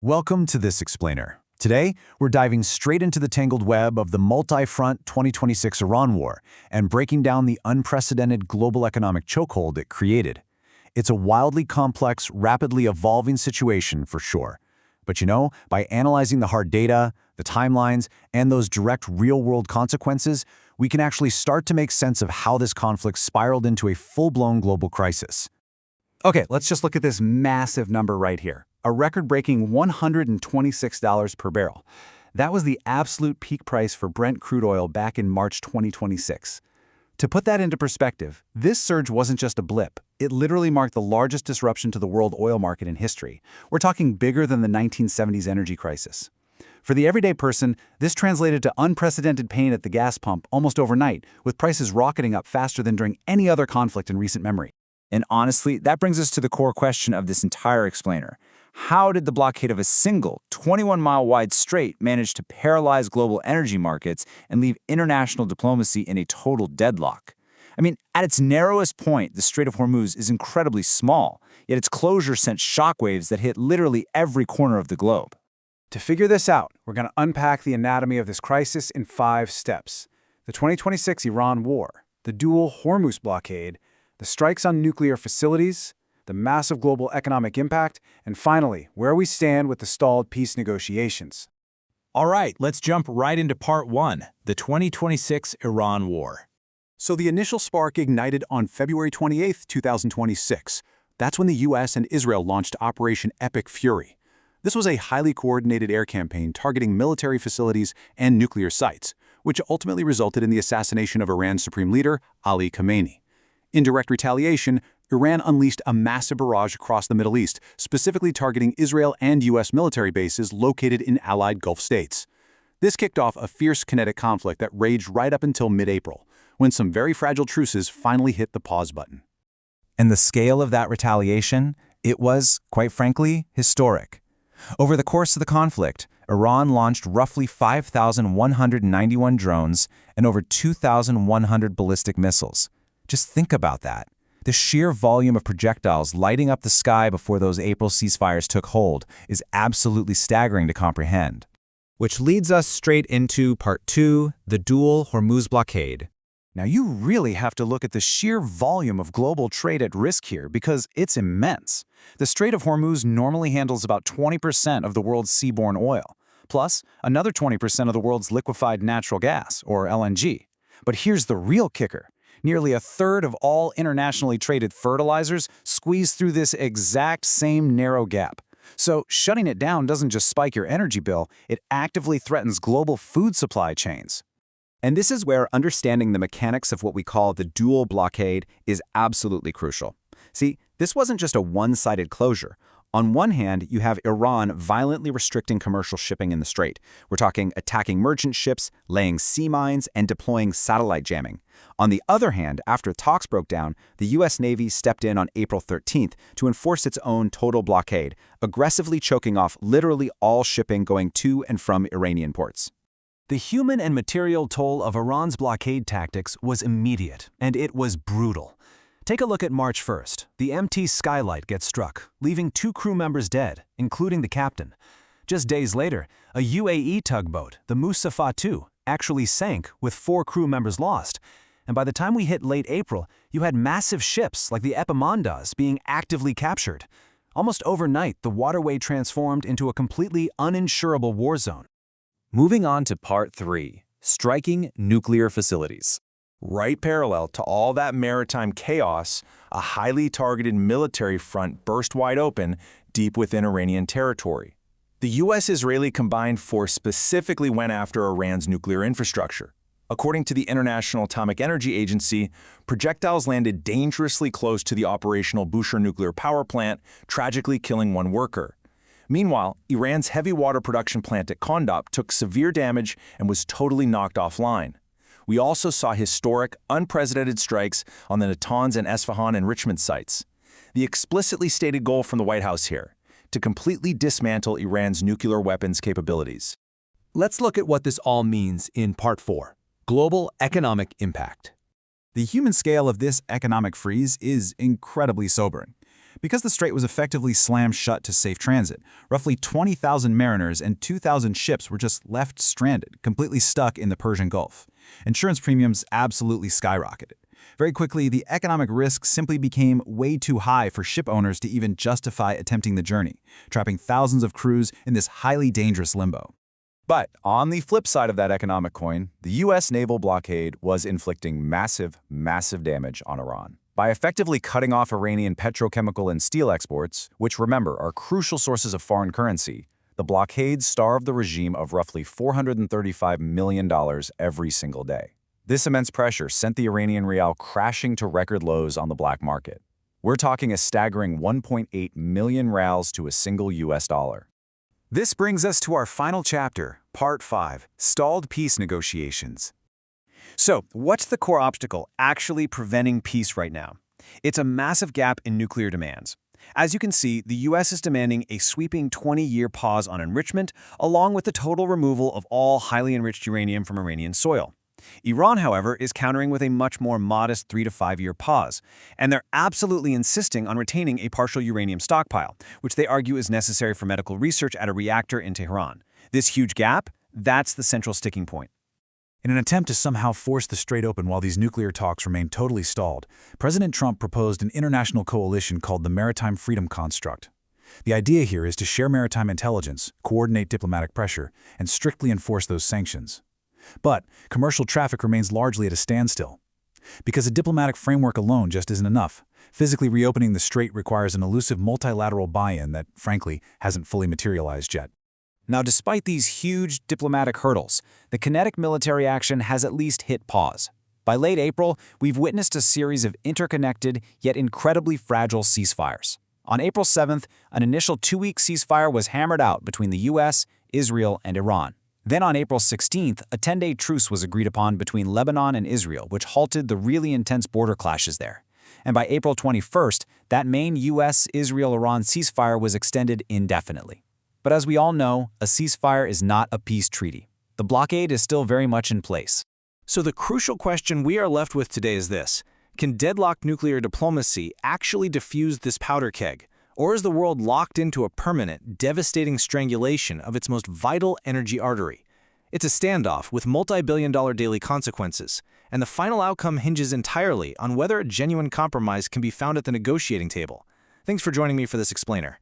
Welcome to this explainer. Today, we're diving straight into the tangled web of the multi-front 2026 Iran war and breaking down the unprecedented global economic chokehold it created. It's a wildly complex, rapidly evolving situation for sure. But by analyzing the hard data, the timelines, and those direct real-world consequences, we can actually start to make sense of how this conflict spiraled into a full-blown global crisis. Okay, let's just look at this massive number right here. A record-breaking $126 per barrel. That was the absolute peak price for Brent crude oil back in March 2026. To put that into perspective, this surge wasn't just a blip. It literally marked the largest disruption to the world oil market in history. We're talking bigger than the 1970s energy crisis. For the everyday person, this translated to unprecedented pain at the gas pump almost overnight, with prices rocketing up faster than during any other conflict in recent memory. And honestly, that brings us to the core question of this entire explainer. How did the blockade of a single 21-mile-wide strait manage to paralyze global energy markets and leave international diplomacy in a total deadlock? I mean, at its narrowest point, the Strait of Hormuz is incredibly small, yet its closure sent shockwaves that hit literally every corner of the globe. To figure this out, we're going to unpack the anatomy of this crisis in 5 steps. The 2026 Iran war, the dual Hormuz blockade, the strikes on nuclear facilities, the massive global economic impact, and finally, where we stand with the stalled peace negotiations. All right, let's jump right into part 1, the 2026 Iran war. So the initial spark ignited on February 28, 2026. That's when the US and Israel launched Operation Epic Fury. This was a highly coordinated air campaign targeting military facilities and nuclear sites, which ultimately resulted in the assassination of Iran's supreme leader, Ali Khamenei. In direct retaliation, Iran unleashed a massive barrage across the Middle East, specifically targeting Israel and U.S. military bases located in allied Gulf states. This kicked off a fierce kinetic conflict that raged right up until mid-April, when some very fragile truces finally hit the pause button. And the scale of that retaliation, it was, quite frankly, historic. Over the course of the conflict, Iran launched roughly 5,191 drones and over 2,100 ballistic missiles. Just think about that. The sheer volume of projectiles lighting up the sky before those April ceasefires took hold is absolutely staggering to comprehend. Which leads us straight into part 2, the dual Hormuz blockade. Now you really have to look at the sheer volume of global trade at risk here because it's immense. The Strait of Hormuz normally handles about 20% of the world's seaborne oil, plus another 20% of the world's liquefied natural gas, or LNG. But here's the real kicker. Nearly a third of all internationally traded fertilizers squeeze through this exact same narrow gap. So shutting it down doesn't just spike your energy bill, it actively threatens global food supply chains. And this is where understanding the mechanics of what we call the dual blockade is absolutely crucial. See, this wasn't just a one-sided closure. On one hand, you have Iran violently restricting commercial shipping in the strait. We're talking attacking merchant ships, laying sea mines, and deploying satellite jamming. On the other hand, after talks broke down, the U.S. Navy stepped in on April 13th to enforce its own total blockade, aggressively choking off literally all shipping going to and from Iranian ports. The human and material toll of Iran's blockade tactics was immediate, and it was brutal. Take a look at March 1st. The MT Skylight gets struck, leaving 2 crew members dead, including the captain. Just days later, a UAE tugboat, the Mussafah II, actually sank with 4 crew members lost. And by the time we hit late April, you had massive ships like the Epaminondas being actively captured. Almost overnight, the Waterway transformed into a completely uninsurable war zone. Moving on to part 3, striking nuclear facilities. Right parallel to all that maritime chaos, a highly targeted military front burst wide open deep within Iranian territory. The U.S.-Israeli combined force specifically went after Iran's nuclear infrastructure. According to the International Atomic Energy Agency, projectiles landed dangerously close to the operational Bushehr nuclear power plant, tragically killing 1 worker. Meanwhile, Iran's heavy water production plant at Convoy took severe damage and was totally knocked offline. We also saw historic, unprecedented strikes on the Natanz and Esfahan enrichment sites. The explicitly stated goal from the White House here, to completely dismantle Iran's nuclear weapons capabilities. Let's look at what this all means in part 4, global economic impact. The human scale of this economic freeze is incredibly sobering. Because the strait was effectively slammed shut to safe transit, roughly 20,000 mariners and 2,000 ships were just left stranded, completely stuck in the Persian Gulf. Insurance premiums absolutely skyrocketed. Very quickly, the economic risk simply became way too high for ship owners to even justify attempting the journey, trapping thousands of crews in this highly dangerous limbo. But on the flip side of that economic coin, the U.S. naval blockade was inflicting massive damage on Iran. By effectively cutting off Iranian petrochemical and steel exports, which remember are crucial sources of foreign currency, the blockade starved the regime of roughly $435 million every single day. This immense pressure sent the Iranian rial crashing to record lows on the black market. We're talking a staggering 1.8 million rials to a single US dollar. This brings us to our final chapter, Part 5, Stalled Peace Negotiations. So, what's the core obstacle actually preventing peace right now? It's a massive gap in nuclear demands. As you can see, the U.S. is demanding a sweeping 20-year pause on enrichment, along with the total removal of all highly enriched uranium from Iranian soil. Iran, however, is countering with a much more modest 3 to 5 year pause, and they're absolutely insisting on retaining a partial uranium stockpile, which they argue is necessary for medical research at a reactor in Tehran. This huge gap, that's the central sticking point. In an attempt to somehow force the strait open while these nuclear talks remain totally stalled, President Trump proposed an international coalition called the Maritime Freedom Construct. The idea here is to share maritime intelligence, coordinate diplomatic pressure, and strictly enforce those sanctions. But commercial traffic remains largely at a standstill. Because a diplomatic framework alone just isn't enough. Physically reopening the strait requires an elusive multilateral buy-in that, frankly, hasn't fully materialized yet. Now, despite these huge diplomatic hurdles, the kinetic military action has at least hit pause. By late April, we've witnessed a series of interconnected yet incredibly fragile ceasefires. On April 7th, an initial 2-week ceasefire was hammered out between the U.S., Israel, and Iran. Then on April 16th, a 10-day truce was agreed upon between Lebanon and Israel, which halted the really intense border clashes there. And by April 21st, that main U.S., Israel-Iran ceasefire was extended indefinitely. But as we all know, a ceasefire is not a peace treaty. The blockade is still very much in place. So the crucial question we are left with today is this: can deadlocked nuclear diplomacy actually defuse this powder keg? Or is the world locked into a permanent, devastating strangulation of its most vital energy artery? It's a standoff with multi-billion-dollar daily consequences, and the final outcome hinges entirely on whether a genuine compromise can be found at the negotiating table. Thanks for joining me for this explainer.